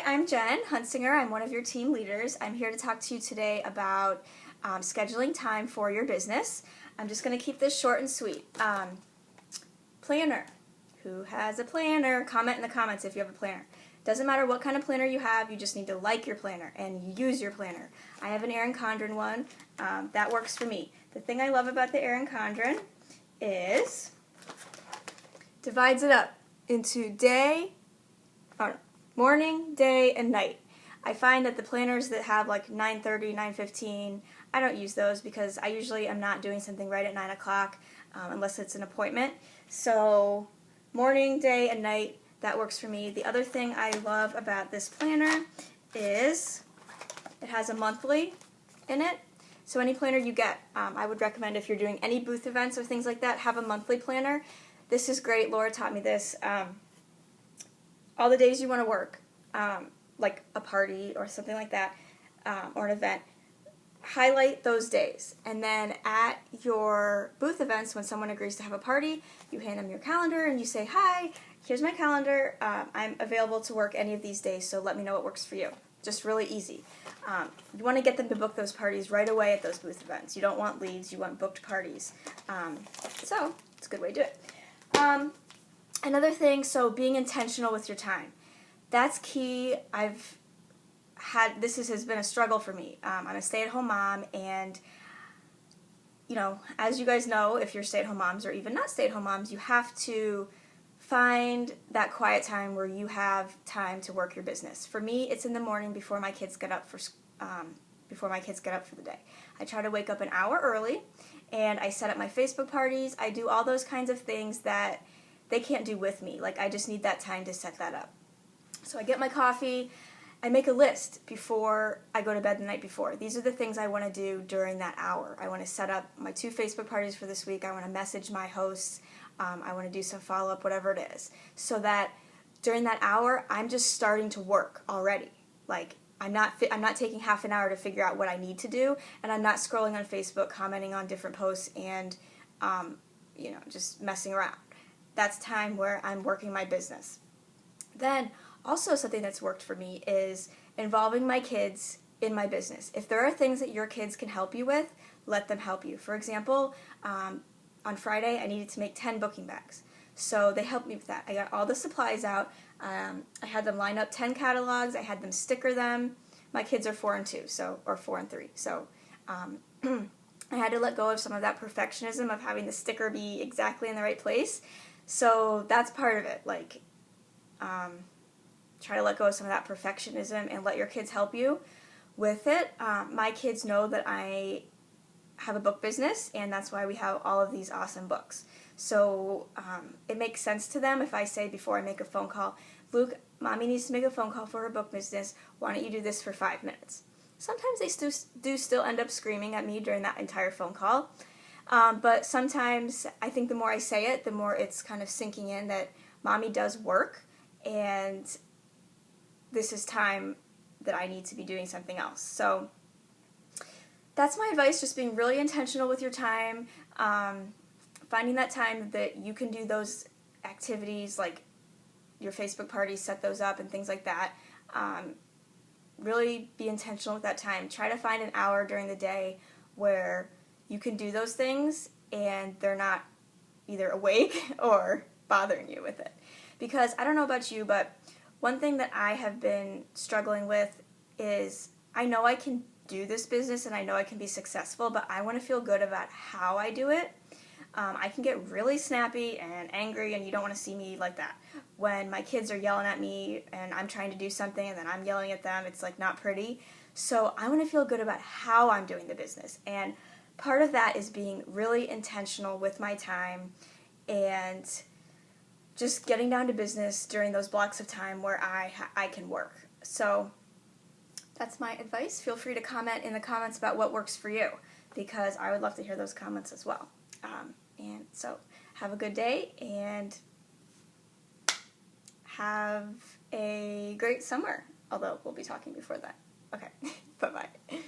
I'm Jen Hunsinger. I'm one of your team leaders. I'm here to talk to you today about scheduling time for your business. I'm just going to keep this short and sweet. Planner. Who has a planner? Comment in the comments if you have a planner. Doesn't matter what kind of planner you have, you just need to like your planner and use your planner. I have an Erin Condren one. That works for me. The thing I love about the Erin Condren is divides it up into morning, day, and night. I find that the planners that have like 9:30, 9:15, I don't use those because I usually am not doing something right at 9 o'clock unless it's an appointment. So morning, day, and night, that works for me. The other thing I love about this planner is it has a monthly in it. So any planner you get, I would recommend if you're doing any booth events or things like that, have a monthly planner. This is great. Laura taught me this. All the days you want to work, like a party or something like that, or an event, highlight those days. And then at your booth events, when someone agrees to have a party, you hand them your calendar and you say, "Hi, here's my calendar. I'm available to work any of these days, so let me know what works for you." Just really easy. You want to get them to book those parties right away at those booth events. You don't want leads, you want booked parties. So it's a good way to do it. Another thing, so being intentional with your time. That's key. This has been a struggle for me. I'm a stay-at-home mom, and as you guys know, if you're stay-at-home moms or even not stay-at-home moms, you have to find that quiet time where you have time to work your business. For me, it's in the morning before my kids get up for the day. I try to wake up an hour early, and I set up my Facebook parties. I do all those kinds of things that they can't do with me. Like, I just need that time to set that up. So I get my coffee. I make a list before I go to bed the night before. These are the things I want to do during that hour. I want to set up my 2 Facebook parties for this week. I want to message my hosts. I want to do some follow-up, whatever it is, so that during that hour, I'm just starting to work already. Like, I'm not taking half an hour to figure out what I need to do, and I'm not scrolling on Facebook, commenting on different posts, and just messing around. That's time where I'm working my business. Then, also something that's worked for me is involving my kids in my business. If there are things that your kids can help you with, let them help you. For example, on Friday, I needed to make 10 booking bags. So they helped me with that. I got all the supplies out. I had them line up 10 catalogs. I had them sticker them. My kids are 4 and 2, or 4 and 3. So I had to let go of some of that perfectionism of having the sticker be exactly in the right place. So that's part of it. Like, try to let go of some of that perfectionism and let your kids help you with it. My kids know that I have a book business, and that's why we have all of these awesome books. So it makes sense to them if I say before I make a phone call, "Luke, Mommy needs to make a phone call for her book business. Why don't you do this for 5 minutes?" Sometimes they do still end up screaming at me during that entire phone call. But sometimes I think the more I say it, the more it's kind of sinking in that Mommy does work, and this is time that I need to be doing something else. So that's my advice, just being really intentional with your time, finding that time that you can do those activities like your Facebook parties, set those up and things like that. Really be intentional with that time. Try to find an hour during the day where you can do those things and they're not either awake or bothering you with it. Because I don't know about you, but one thing that I have been struggling with is I know I can do this business and I know I can be successful, but I want to feel good about how I do it. I can get really snappy and angry, and you don't want to see me like that. When my kids are yelling at me and I'm trying to do something and then I'm yelling at them, it's like not pretty. So I want to feel good about how I'm doing the business, and part of that is being really intentional with my time and just getting down to business during those blocks of time where I can work. So that's my advice. Feel free to comment in the comments about what works for you, because I would love to hear those comments as well. And so have a good day and have a great summer, although we'll be talking before that. Okay, bye-bye.